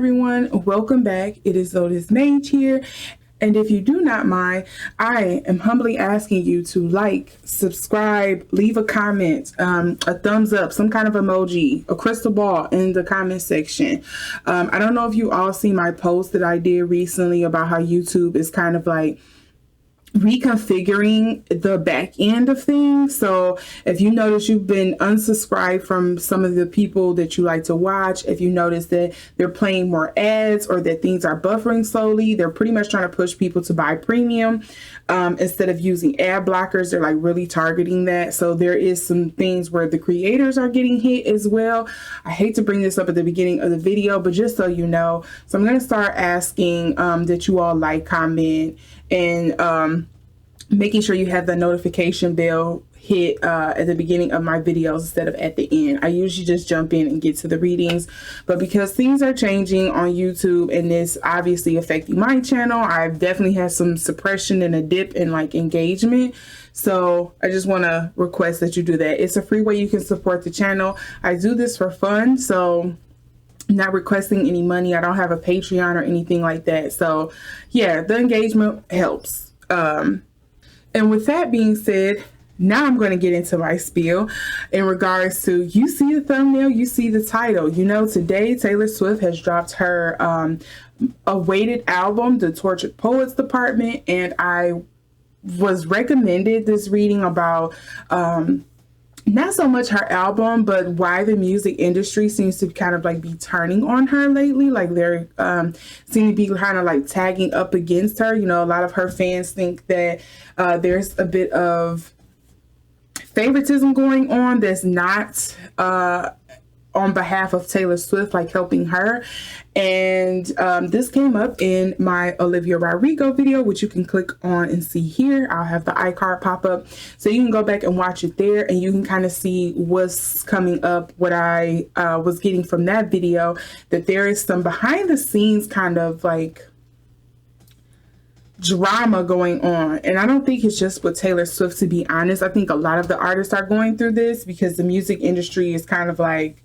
everyone, welcome back. It is LotusMaje here, and if you do not mind, I am humbly asking you to like, subscribe, leave a comment, a thumbs up, some kind of emoji, a crystal ball in the comment section. I don't know if you all see my post that I did recently about how YouTube is kind of like reconfiguring the back end of things. So if you notice you've been unsubscribed from some of the people that you like to watch, if you notice that they're playing more ads or that things are buffering slowly, they're pretty much trying to push people to buy premium instead of using ad blockers. They're like really targeting that. So there is some things where the creators are getting hit as well. I hate to bring this up at the beginning of the video, but just so you know, so I'm going to start asking that you all like, comment, and making sure you have the notification bell hit at the beginning of my videos instead of at the end. I usually just jump in and get to the readings, but because things are changing on YouTube and this obviously affecting my channel, I've definitely had some suppression and a dip in like engagement. So I just want to request that you do that. It's a free way you can support the channel. I do this for fun, so I'm not requesting any money. I don't have a Patreon or anything like that. So yeah, the engagement helps. And with that being said, now I'm going to get into my spiel in regards to, you see the thumbnail, you see the title. You know, today Taylor Swift has dropped her awaited album, The Tortured Poets Department, and I was recommended this reading about not so much her album, but why the music industry seems to kind of like be turning on her lately. Like they're seem to be kind of like tagging up against her. You know, a lot of her fans think that there's a bit of favoritism going on that's not on behalf of Taylor Swift, like helping her. And this came up in my Olivia Rodrigo video, which you can click on and see here. I'll have the iCard pop up, so you can go back and watch it there, and you can kind of see what's coming up, what I was getting from that video, that there is some behind the scenes kind of like drama going on. And I don't think it's just with Taylor Swift, to be honest. I think a lot of the artists are going through this because the music industry is kind of like,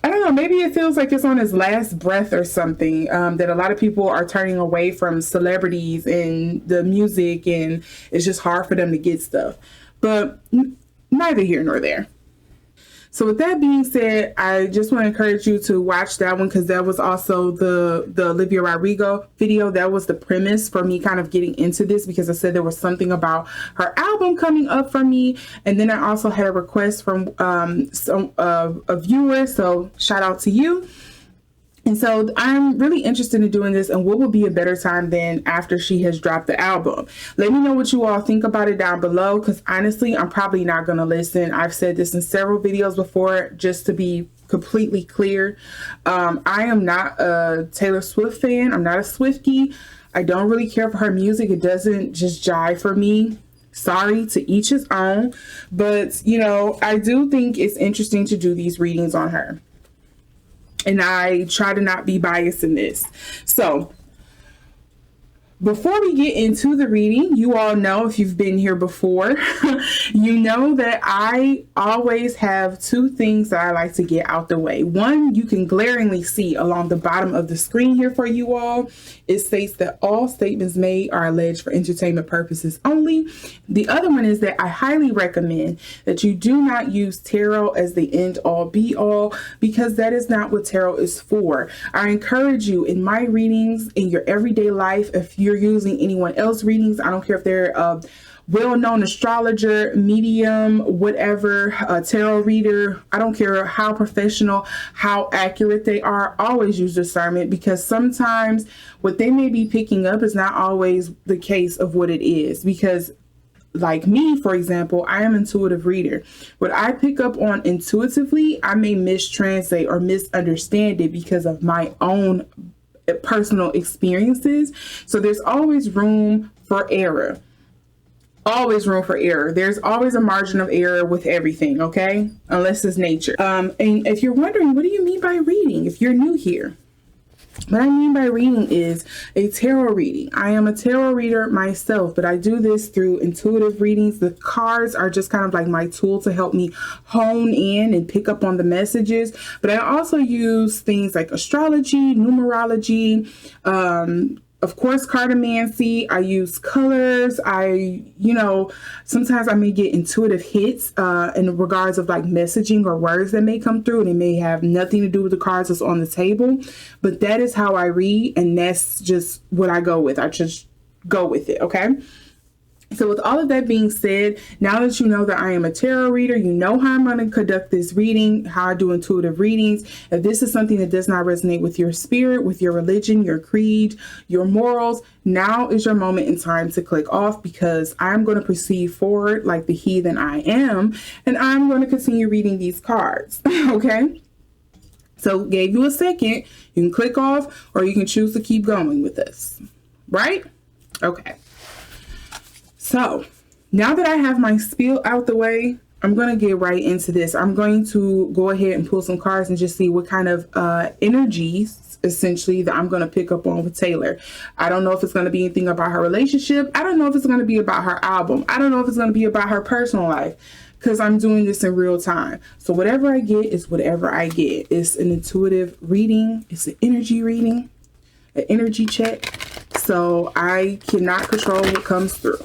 I don't know, maybe it feels like it's on its last breath or something, that a lot of people are turning away from celebrities and the music, and it's just hard for them to get stuff. But neither here nor there. So with that being said, I just want to encourage you to watch that one, because that was also the Olivia Rodrigo video. That was the premise for me kind of getting into this, because I said there was something about her album coming up for me. And then I also had a request from a viewer, so shout out to you. And so I'm really interested in doing this, and what would be a better time than after she has dropped the album? Let me know what you all think about it down below, because honestly, I'm probably not going to listen. I've said this in several videos before, just to be completely clear. I am not a Taylor Swift fan. I'm not a Swiftie. I don't really care for her music. It doesn't just jive for me. Sorry, to each his own. But, you know, I do think it's interesting to do these readings on her. And I try to not be biased in this. So before we get into the reading, you all know, if you've been here before, you know that I always have two things that I like to get out the way. One, you can glaringly see along the bottom of the screen here for you all. It states that all statements made are alleged for entertainment purposes only. The other one is that I highly recommend that you do not use tarot as the end all be all, because that is not what tarot is for. I encourage you in my readings, in your everyday life, if you're using anyone else's readings, I don't care if they're a well-known astrologer, medium, whatever, a tarot reader, I don't care how professional, how accurate they are, always use discernment, because sometimes what they may be picking up is not always the case of what it is. Because like me, for example, I am an intuitive reader. What I pick up on intuitively, I may mistranslate or misunderstand it because of my own personal experiences. So there's always room for error. Always room for error. There's always a margin of error with everything, okay? Unless it's nature. And if you're wondering, what do you mean by reading? If you're new here, What I mean by reading is a tarot reading. I am a tarot reader myself, but I do this through intuitive readings. The cards are just kind of like my tool to help me hone in and pick up on the messages. But I also use things like astrology, numerology, of course, cartomancy. I use colors. Sometimes I may get intuitive hits in regards of like messaging or words that may come through, and it may have nothing to do with the cards that's on the table. But that is how I read, and that's just what I go with. I just go with it, okay? So with all of that being said, now that you know that I am a tarot reader, you know how I'm going to conduct this reading, how I do intuitive readings. If this is something that does not resonate with your spirit, with your religion, your creed, your morals, now is your moment in time to click off, because I'm going to proceed forward like the heathen I am, and I'm going to continue reading these cards, okay? So gave you a second. You can click off, or you can choose to keep going with this, right? Okay. So now that I have my spiel out the way, I'm going to get right into this. I'm going to go ahead and pull some cards and just see what kind of energies, essentially, that I'm going to pick up on with Taylor. I don't know if it's going to be anything about her relationship. I don't know if it's going to be about her album. I don't know if it's going to be about her personal life, because I'm doing this in real time. So whatever I get is whatever I get. It's an intuitive reading. It's an energy reading, an energy check. So I cannot control what comes through,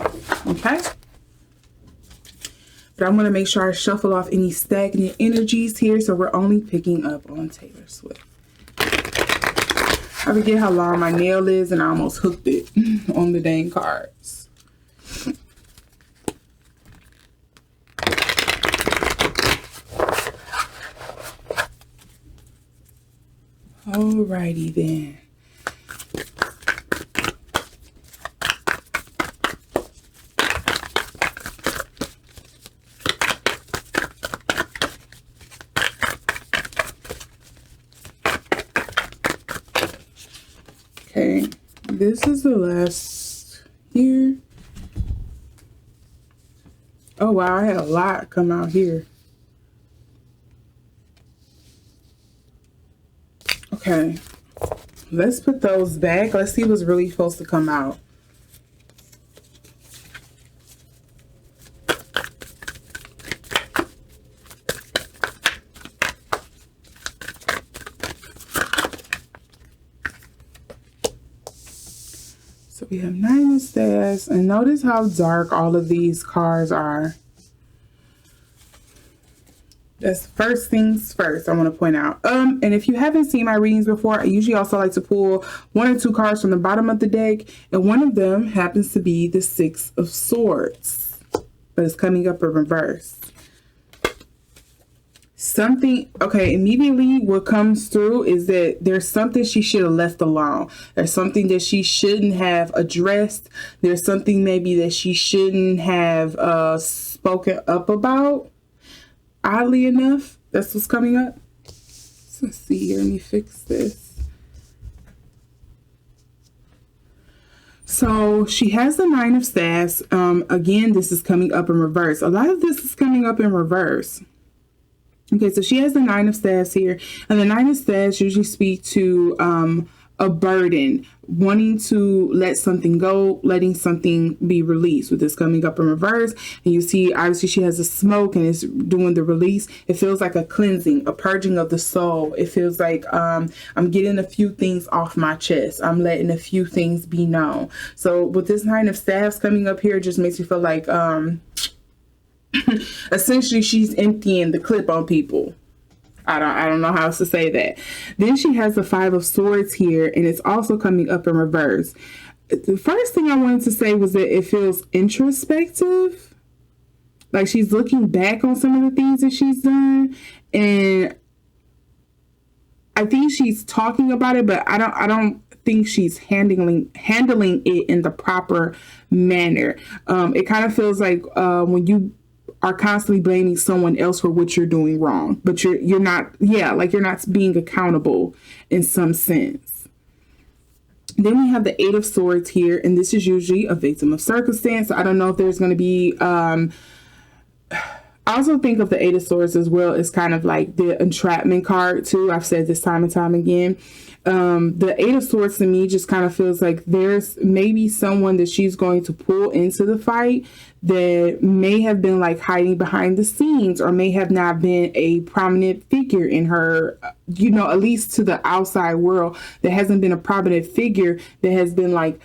okay? But I'm going to make sure I shuffle off any stagnant energies here, so we're only picking up on Taylor Swift. I forget how long my nail is, and I almost hooked it on the dang cards. Alrighty then. Okay, this is the last here. Oh wow, I had a lot come out here. Okay, let's put those back. Let's see what's really supposed to come out. So we have 9 of Staves, and notice how dark all of these cards are. That's first things first, I want to point out. And if you haven't seen my readings before, I usually also like to pull 1 or 2 cards from the bottom of the deck, and one of them happens to be the 6 of Swords, but it's coming up in reverse. Immediately what comes through is that there's something she should have left alone. There's something that she shouldn't have addressed. There's something maybe that she shouldn't have spoken up about. Oddly enough, that's what's coming up. So let's see here. Let me fix this. So she has the 9 of Staves. Again, this is coming up in reverse. A lot of this is coming up in reverse. Okay, so she has the 9 of Staves here. And the 9 of Staves usually speak to a burden, wanting to let something go, letting something be released. With this coming up in reverse, and you see obviously she has a smoke and it's doing the release. It feels like a cleansing, a purging of the soul. It feels like I'm getting a few things off my chest. I'm letting a few things be known. So with this 9 of Staves coming up here, it just makes me feel like essentially she's emptying the clip on people. I don't know how else to say that. Then she has the 5 of Swords here, and it's also coming up in reverse. The first thing I wanted to say was that it feels introspective. Like she's looking back on some of the things that she's done, and I think she's talking about it, but I don't think she's handling it in the proper manner. It kind of feels like when you are constantly blaming someone else for what you're doing wrong, but you're not being accountable in some sense. Then we have the 8 of Swords here, and this is usually a victim of circumstance. I don't know if there's going to be I also think of the 8 of Swords as well as kind of like the entrapment card too. I've said this time and time again. The Eight of Swords to me just kind of feels like there's maybe someone that she's going to pull into the fight that may have been like hiding behind the scenes, or may have not been a prominent figure in her, you know, at least to the outside world. There hasn't been a prominent figure that has been like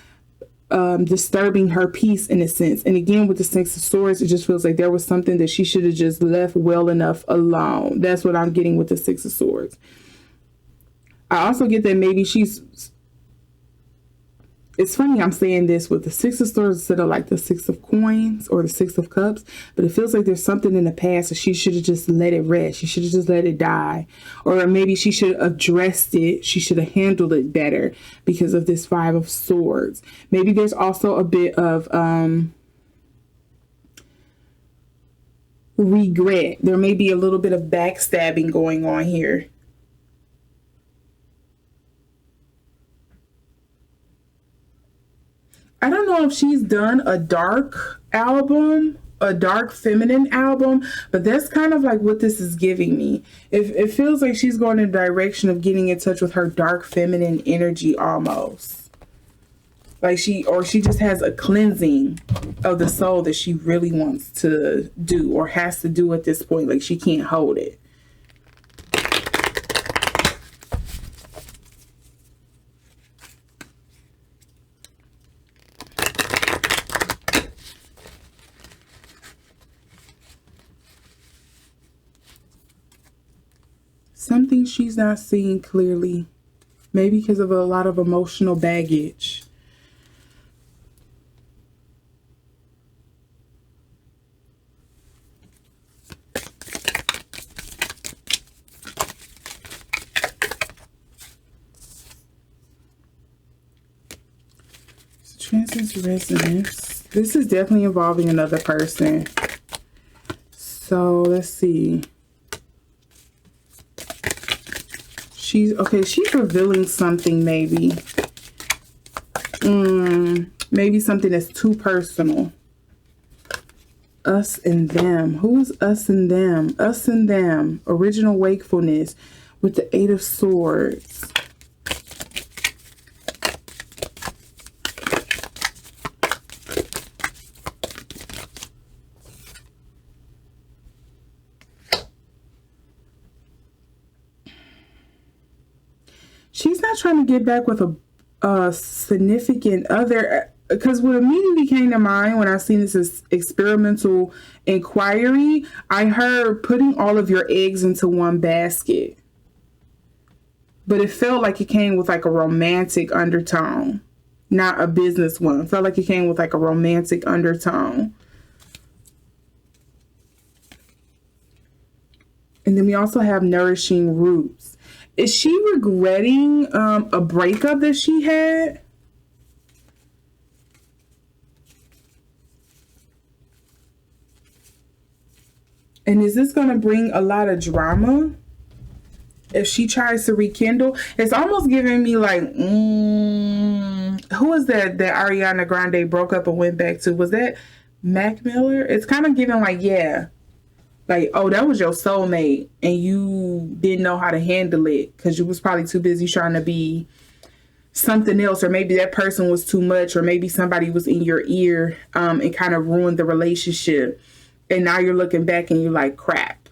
disturbing her peace in a sense. And again, with the Six of Swords, it just feels like there was something that she should have just left well enough alone. That's what I'm getting with the Six of Swords. I also get that maybe it's funny I'm saying this with the Six of Swords instead of like the Six of Coins or the Six of Cups, but it feels like there's something in the past that she should have just let it rest. She should have just let it die. Or maybe she should have addressed it. She should have handled it better because of this Five of Swords. Maybe there's also a bit of regret. There may be a little bit of backstabbing going on here. I don't know if she's done a dark album, a dark feminine album, but that's kind of like what this is giving me. It feels like she's going in the direction of getting in touch with her dark feminine energy almost. Like she just has a cleansing of the soul that she really wants to do or has to do at this point. Like she can't hold it. Something she's not seeing clearly, maybe because of a lot of emotional baggage. Transcends resonance. This is definitely involving another person. So let's see. She's revealing something maybe. Maybe something that's too personal. Us and them. Who is us and them? Us and them. Original wakefulness with the Eight of Swords. She's not trying to get back with a significant other, because what immediately came to mind when I seen this as experimental inquiry, I heard putting all of your eggs into one basket. But it felt like it came with like a romantic undertone, not a business one. It felt like it came with like a romantic undertone. And then we also have nourishing roots. Is she regretting a breakup that she had? And is this going to bring a lot of drama if she tries to rekindle? It's almost giving me like, who is that Ariana Grande broke up and went back to? Was that Mac Miller? It's kind of giving like, yeah. Like, oh, that was your soulmate and you didn't know how to handle it because you was probably too busy trying to be something else, or maybe that person was too much, or maybe somebody was in your ear and kind of ruined the relationship. And now you're looking back and you're like, crap.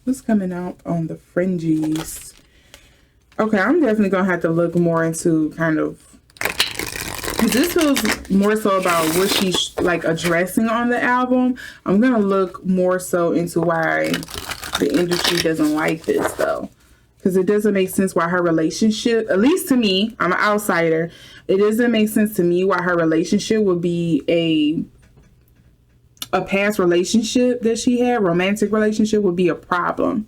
What's coming out on the fringes? Okay, I'm definitely going to have to look more into kind of, this feels more so about what she's like addressing on the album. I'm going to look more so into why the industry doesn't like this though. Because it doesn't make sense why her relationship, at least to me, I'm an outsider. It doesn't make sense to me why her relationship would be a past relationship that she had, romantic relationship would be a problem.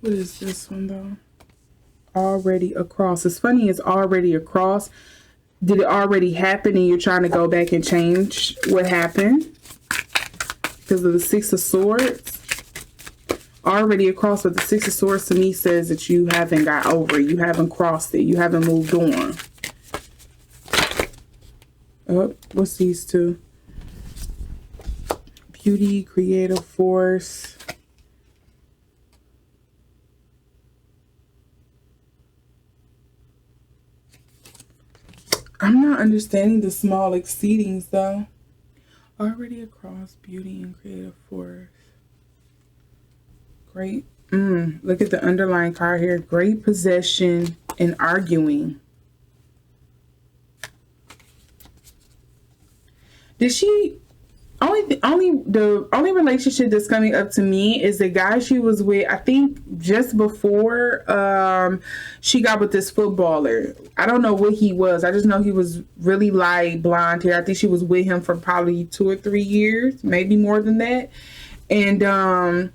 What is this one though? Already across. It's funny, it's already across. Did it already happen and you're trying to go back and change what happened? Because of the Six of Swords. Already across, but the Six of Swords to me says that you haven't got over it. You haven't crossed it. You haven't moved on. Oh, what's these two? Beauty, creative force. I'm not understanding the small exceedings though. Already across, beauty and creative force. Great. Look at the underlying card here. Great possession and arguing. Did she... The only relationship that's coming up to me is the guy she was with, I think just before she got with this footballer. I don't know what he was. I just know he was really light blonde hair. I think she was with him for probably 2 or 3 years, maybe more than that. And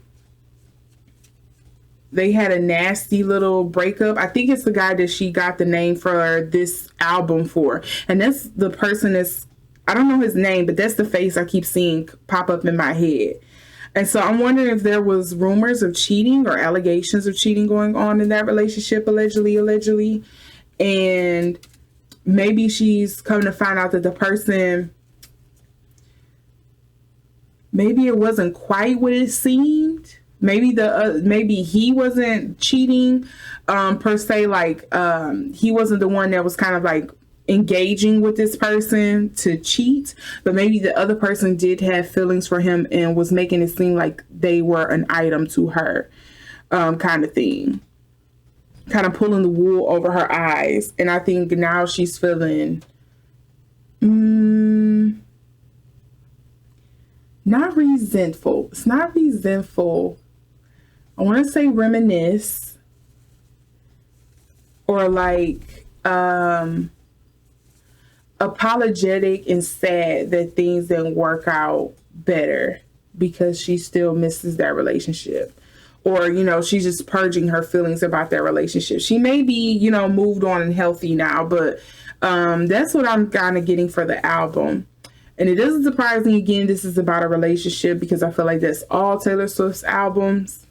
they had a nasty little breakup. I think it's the guy that she got the name for this album for. And that's the person that's, I don't know his name, but that's the face I keep seeing pop up in my head. And so I'm wondering if there was rumors of cheating or allegations of cheating going on in that relationship, allegedly. And maybe she's come to find out that the person, maybe it wasn't quite what it seemed. Maybe maybe he wasn't cheating per se, like he wasn't the one that was kind of like engaging with this person to cheat, but maybe the other person did have feelings for him and was making it seem like they were an item to her, kind of thing, kind of pulling the wool over her eyes. And I think now she's feeling not resentful. It's not resentful. I want to say reminisce, or like apologetic and sad that things didn't work out better because she still misses that relationship. Or, you know, she's just purging her feelings about that relationship. She may be, you know, moved on and healthy now, but that's what I'm kind of getting for the album. And it doesn't surprise me, again, this is about a relationship, because I feel like that's all Taylor Swift's albums.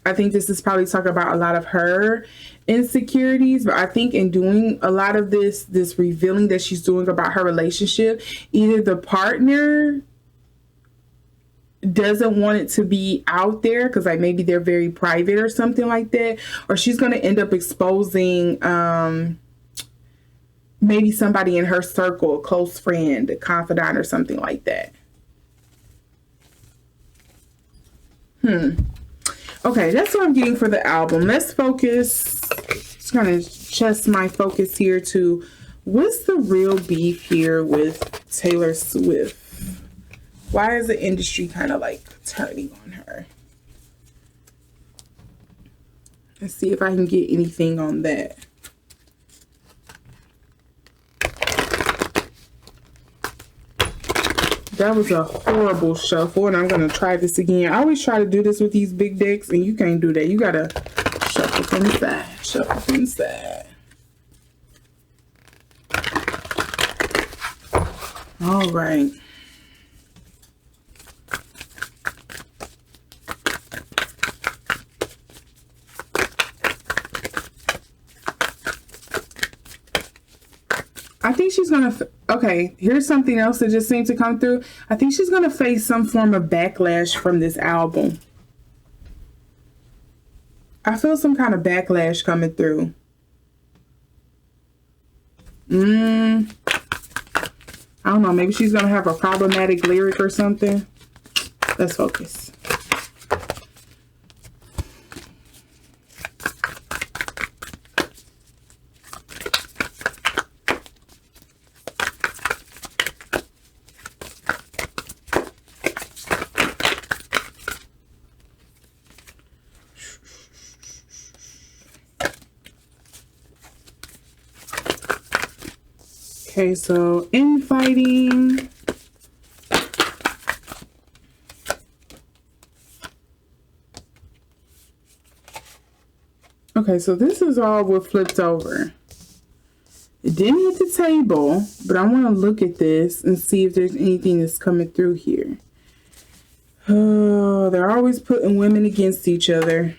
I think this is probably talking about a lot of her insecurities, but I think in doing a lot of this revealing that she's doing about her relationship, either the partner doesn't want it to be out there because like maybe they're very private or something like that, or she's going to end up exposing maybe somebody in her circle, a close friend, a confidant, or something like that. Okay, that's what I'm getting for the album. Let's focus. Just kind of adjust my focus here to what's the real beef here with Taylor Swift? Why is the industry kind of like turning on her? Let's see if I can get anything on that. That was a horrible shuffle, and I'm going to try this again. I always try to do this with these big decks, and you can't do that. You got to shuffle from the side, shuffle from the side. All right. I think she's going to... Okay, here's something else that just seemed to come through. I think she's going to face some form of backlash from this album. I feel some kind of backlash coming through. I don't know. Maybe she's going to have a problematic lyric or something. Let's focus. Okay, so infighting. Okay, so this is all what flipped over. It didn't hit the table, but I want to look at this and see if there's anything that's coming through here. Oh, they're always putting women against each other.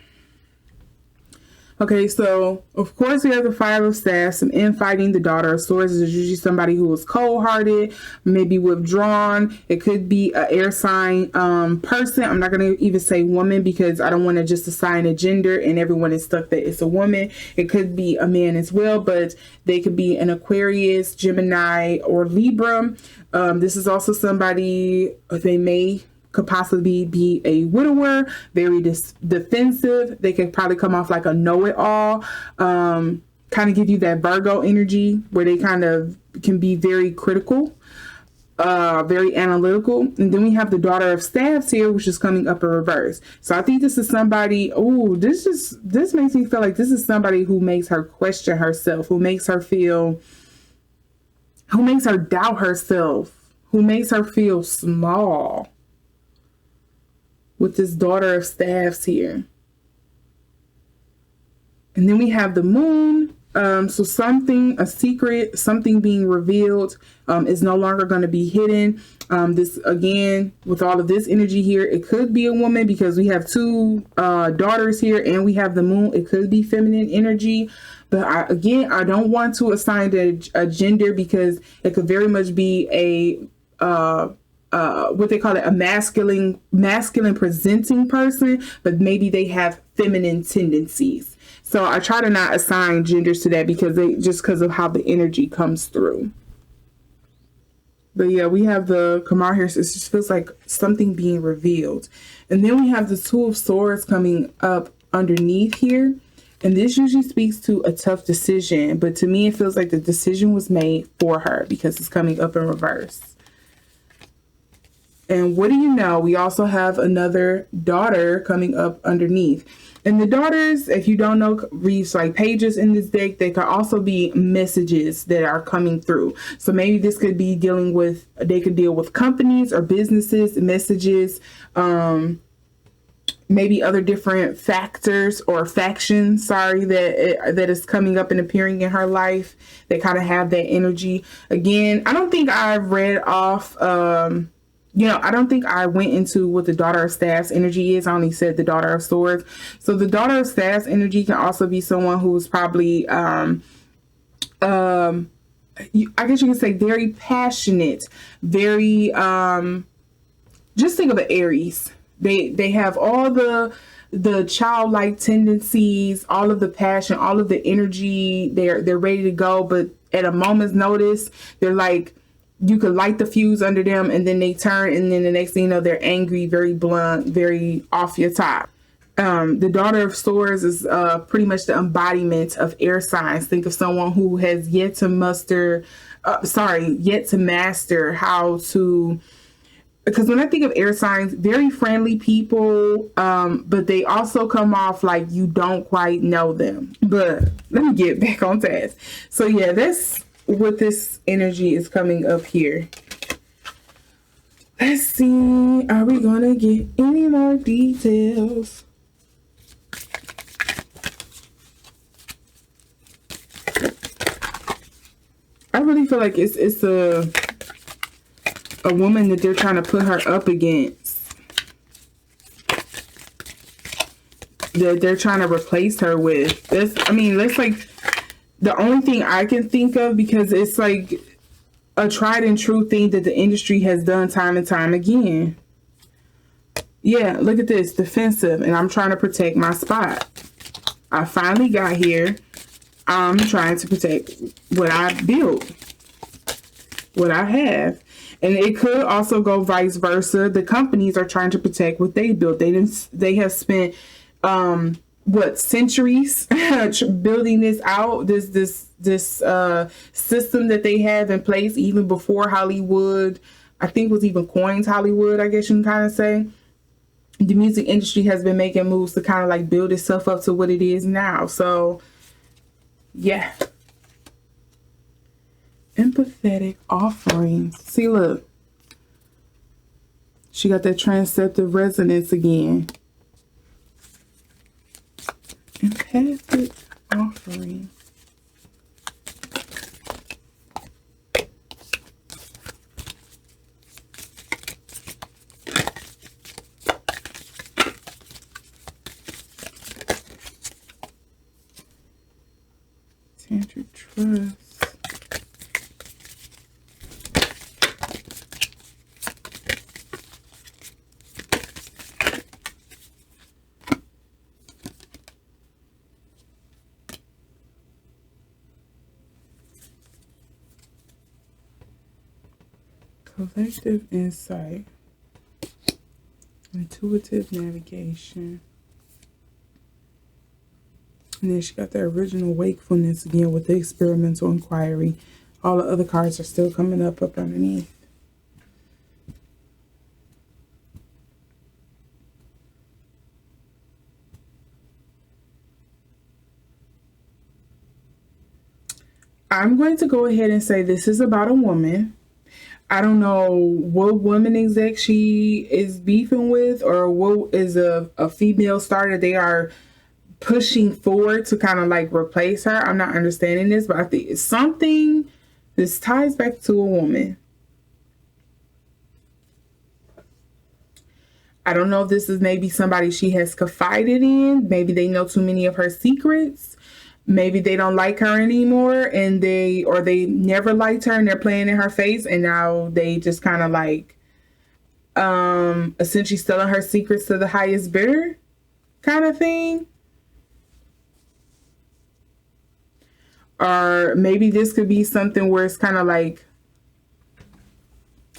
Okay, so of course we have the Five of Staffs, some infighting. The Daughter of Swords is usually somebody who is cold-hearted, maybe withdrawn. It could be an air sign person. I'm not going to even say woman because I don't want to just assign a gender and everyone is stuck that it's a woman. It could be a man as well, but they could be an Aquarius, Gemini, or Libra. This is also somebody, could possibly be a widower, very defensive. They could probably come off like a know-it-all, kind of give you that Virgo energy where they kind of can be very critical, very analytical. And then we have the Daughter of Staffs here, which is coming up in reverse. So I think this is somebody, this makes me feel like this is somebody who makes her question herself, who makes her doubt herself, who makes her feel small. With this Daughter of Staffs here. And then we have the Moon. So a secret, something being revealed is no longer going to be hidden. This, again, with all of this energy here, it could be a woman because we have two daughters here and we have the Moon. It could be feminine energy. But I don't want to assign a gender because it could very much be what they call it, a masculine presenting person, but maybe they have feminine tendencies. So I try to not assign genders to that because of how the energy comes through. But yeah, we have the Kamar here. So it just feels like something being revealed. And then we have the Two of Swords coming up underneath here. And this usually speaks to a tough decision. But to me, it feels like the decision was made for her because it's coming up in reverse. And what do you know? We also have another daughter coming up underneath. And the daughters, if you don't know, reads like pages in this deck. They could also be messages that are coming through. So maybe this could be they could deal with companies or businesses, messages, maybe other different factors or factions, that is coming up and appearing in her life. They kind of have that energy. Again, I don't think I've read off, I don't think I went into what the Daughter of Staffs energy is. I only said the Daughter of Swords. So the Daughter of Staffs energy can also be someone who's probably, I guess you could say very passionate, very, just think of an Aries. They have all the childlike tendencies, all of the passion, all of the energy. They're ready to go, but at a moment's notice, they're like, you could light the fuse under them and then they turn, and then the next thing you know, they're angry, very blunt, very off your top. The Daughter of Swords is pretty much the embodiment of air signs. Think of someone who has yet to master how to, because when I think of air signs, very friendly people, but they also come off like you don't quite know them. But let me get back on task. So yeah, that's what this energy is coming up here. Let's see, are we gonna get any more details? I really feel like it's a woman that they're trying to put her up against, that they're trying to replace her with. That's like the only thing I can think of, because it's like a tried and true thing that the industry has done time and time again. Yeah, look at this, defensive, and I'm trying to protect my spot. I finally got here. I'm trying to protect what I built, what I have. And it could also go vice versa. The companies are trying to protect what they built. They have spent centuries building this out, this system that they have in place, even before Hollywood, I think, was even coined Hollywood, I guess you can kind of say. The music industry has been making moves to kind of like build itself up to what it is now. So yeah. Empathetic offerings. See, look. She got that transceptive resonance again. Okay. empathic offering. Tantric trust. Collective insight. Intuitive navigation. And then she got the original wakefulness again with the experimental inquiry. All the other cards are still coming up underneath. I'm going to go ahead and say this is about a woman. I don't know what woman exact she is beefing with, or what is a female starter they are pushing forward to kind of like replace her. I'm not understanding this, but I think it's something. This ties back to a woman. I don't know if this is maybe somebody she has confided in. Maybe they know too many of her secrets. Maybe they don't like her anymore, and they never liked her and they're playing in her face, and now they just kind of like essentially selling her secrets to the highest bidder kind of thing. Or maybe this could be something where it's kind of like,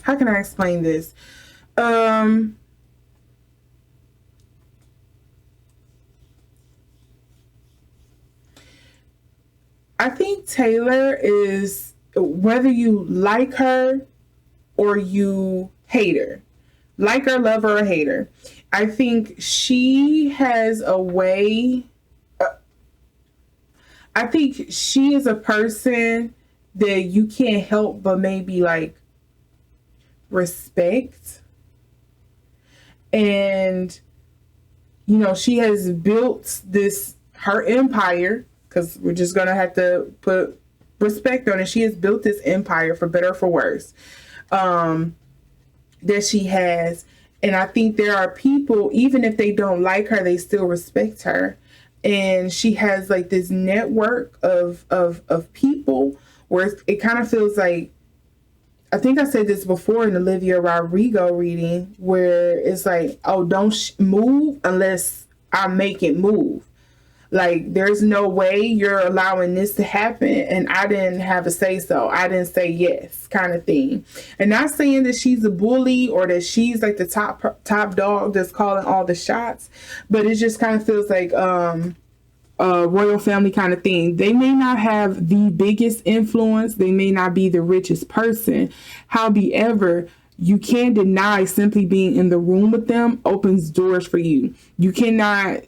how can I explain this? I think Taylor is, whether you like her or you hate her, like her, love her, or hate her, I think she has a way. I think she is a person that you can't help but maybe like respect. And, you know, she has built her empire, because we're just going to have to put respect on it. She has built this empire, for better or for worse, that she has. And I think there are people, even if they don't like her, they still respect her. And she has like this network of people where it kind of feels like, I think I said this before in Olivia Rodrigo reading, where it's like, oh, don't move unless I make it move. Like, there's no way you're allowing this to happen, and I didn't have a say so. I didn't say yes, kind of thing. And not saying that she's a bully or that she's like the top dog that's calling all the shots, but it just kind of feels like a royal family kind of thing. They may not have the biggest influence. They may not be the richest person. However, you can't deny simply being in the room with them opens doors for you. You cannot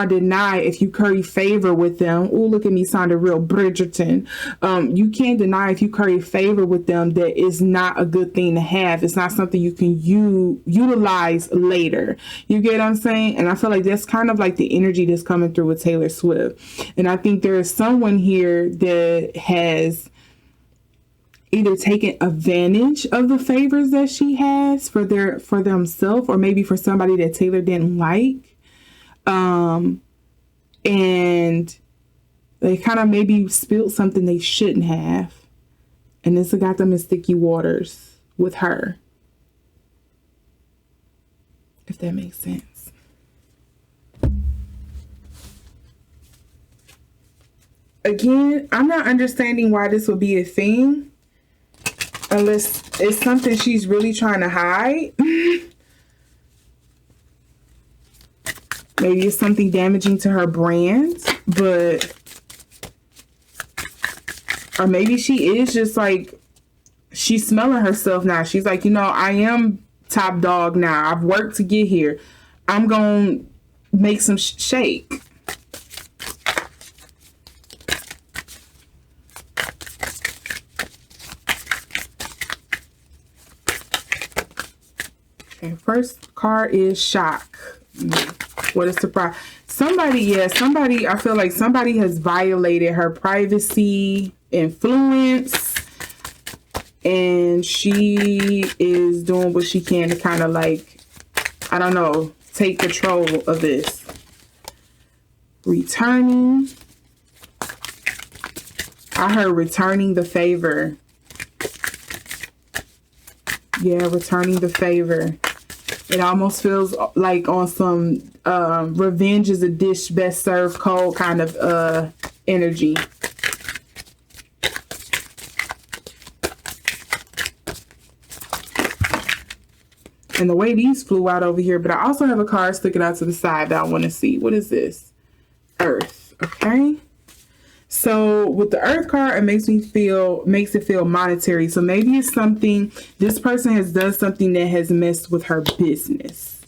deny if you curry favor with them. Oh, look at me sounding real Bridgerton. You can't deny if you curry favor with them that it's not a good thing to have. It's not something you can utilize later. You get what I'm saying? And I feel like that's kind of like the energy that's coming through with Taylor Swift. And I think there is someone here that has either taken advantage of the favors that she has for themselves, or maybe for somebody that Taylor didn't like. And they kind of maybe spilled something they shouldn't have. And this got them in sticky waters with her. If that makes sense. Again, I'm not understanding why this would be a thing. Unless it's something she's really trying to hide. Maybe it's something damaging to her brand, or maybe she is just like, she's smelling herself now. She's like, you know, I am top dog now. I've worked to get here. I'm going to make some shake. Okay, first card is shock. What a surprise. somebody, I feel like somebody has violated her privacy, influence, and she is doing what she can to kind of like, I don't know, take control of this. Returning. I heard returning the favor. Yeah, returning the favor. It almost feels like on some revenge is a dish best served cold kind of energy. And the way these flew out over here, but I also have a card sticking out to the side that I want to see. What is this? Earth. Okay. So with the Earth card, it makes it feel monetary. So maybe it's something, this person has done something that has messed with her business.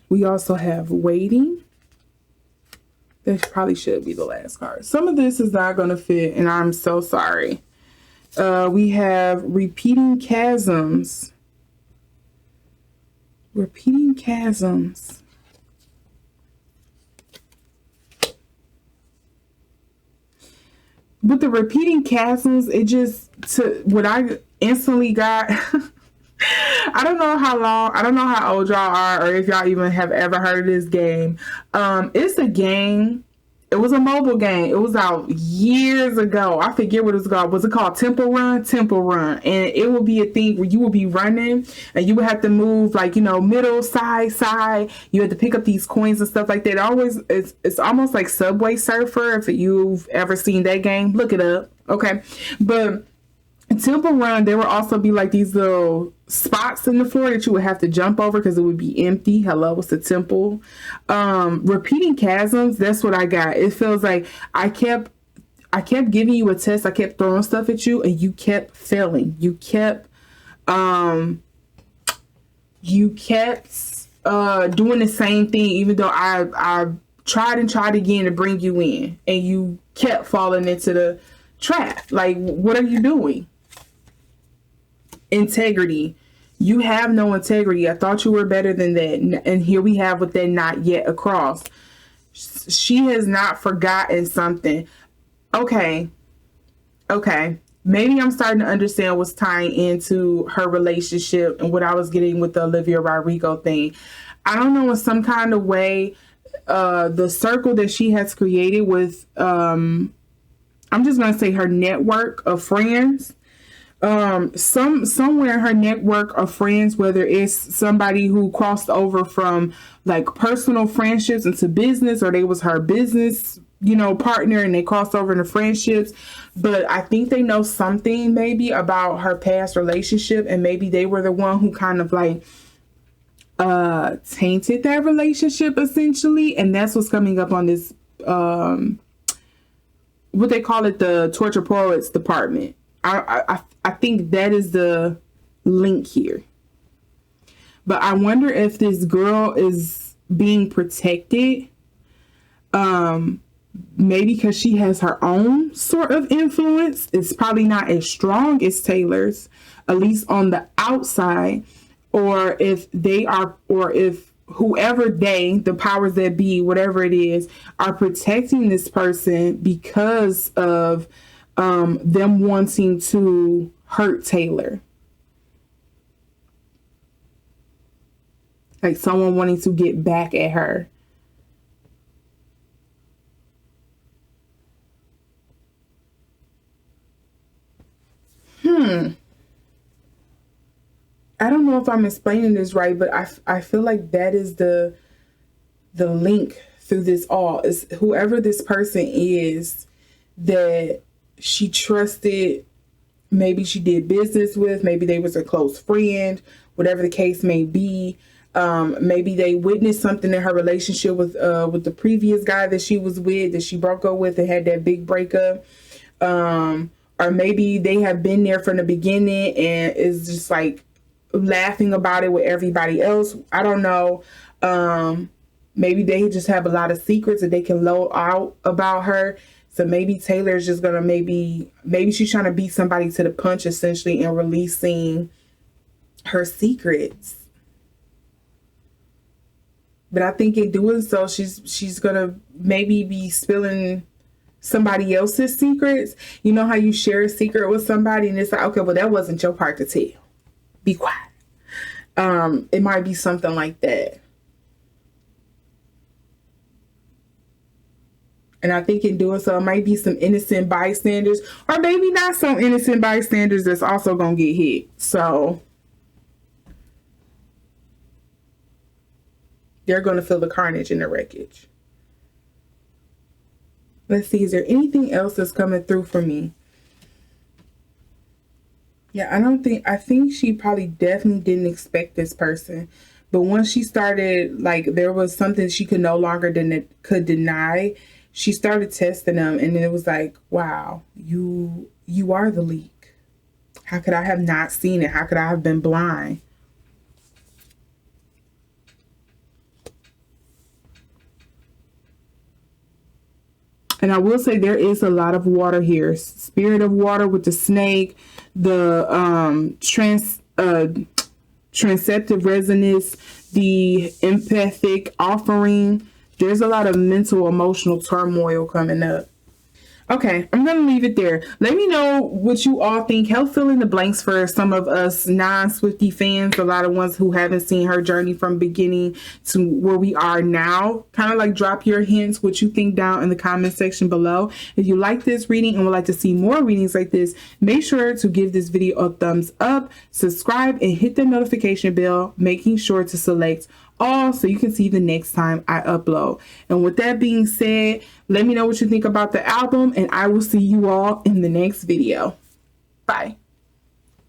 We also have waiting. That probably should be the last card. Some of this is not going to fit, and I'm so sorry. We have repeating chasms. Repeating chasms. With the repeating chasms, it just, what I instantly got, I don't know how old y'all are, or if y'all even have ever heard of this game. It's a game. It was a mobile game. It was out years ago. I forget what it was called. Was it called Temple Run? Temple Run. And it would be a thing where you would be running and you would have to move like, you know, middle, side. You had to pick up these coins and stuff like that. It's almost like Subway Surfer. If you've ever seen that game, look it up. Okay. But Temple Run, there would also be like these little spots in the floor that you would have to jump over because it would be empty. Hello, it's a temple. Repeating chasms, that's what I got. It feels like I kept giving you a test. I kept throwing stuff at you and you kept failing. You kept doing the same thing, even though I tried and tried again to bring you in, and you kept falling into the trap. Like, what are you doing? Integrity. You have no integrity. I thought you were better than that. And here we have with that not yet across. She has not forgotten something. Okay. Maybe I'm starting to understand what's tying into her relationship and what I was getting with the Olivia Rodrigo thing. I don't know, in some kind of way, the circle that she has created with, I'm just going to say her network of friends. Somewhere in her network of friends, whether it's somebody who crossed over from like personal friendships into business, or they was her business, you know, partner, and they crossed over into friendships. But I think they know something maybe about her past relationship, and maybe they were the one who kind of like tainted that relationship essentially. And that's what's coming up on this what they call it, the Torture Poets Department. I think that is the link here. But I wonder if this girl is being protected, maybe because she has her own sort of influence. It's probably not as strong as Taylor's, at least on the outside, or if whoever the powers that be, whatever it is, are protecting this person because of them wanting to hurt Taylor. Like someone wanting to get back at her. I don't know if I'm explaining this right, but I feel like that is the link through this all, is whoever this person is that she trusted, maybe she did business with, maybe they was a close friend, whatever the case may be. Maybe they witnessed something in her relationship with the previous guy that she was with, that she broke up with and had that big breakup. Or maybe they have been there from the beginning and is just like laughing about it with everybody else. I don't know. Maybe they just have a lot of secrets that they can load out about her. So maybe Taylor's just going to maybe she's trying to beat somebody to the punch, essentially, and releasing her secrets. But I think in doing so, she's gonna maybe be spilling somebody else's secrets. You know how you share a secret with somebody and it's like, okay, well, that wasn't your part to tell. Be quiet. It might be something like that. And I think in doing so, it might be some innocent bystanders, or maybe not some innocent bystanders that's also going to get hit. So they're going to feel the carnage and the wreckage. Let's see, is there anything else that's coming through for me? Yeah, I think she probably definitely didn't expect this person. But once she started, like, there was something she could no longer deny, she started testing them. And then it was like, wow, you are the leak. How could I have not seen it? How could I have been blind? And I will say there is a lot of water here. Spirit of water with the snake, the transceptive resonance, the empathic offering. There's a lot of mental, emotional turmoil coming up. Okay, I'm going to leave it there. Let me know what you all think. Help fill in the blanks for some of us non-Swiftie fans, a lot of ones who haven't seen her journey from beginning to where we are now. Kind of like drop your hints, what you think down in the comment section below. If you like this reading and would like to see more readings like this, make sure to give this video a thumbs up, subscribe, and hit the notification bell, making sure to select all so you can see the next time I upload. And with that being said, let me know what you think about the album, and I will see you all in the next video. Bye.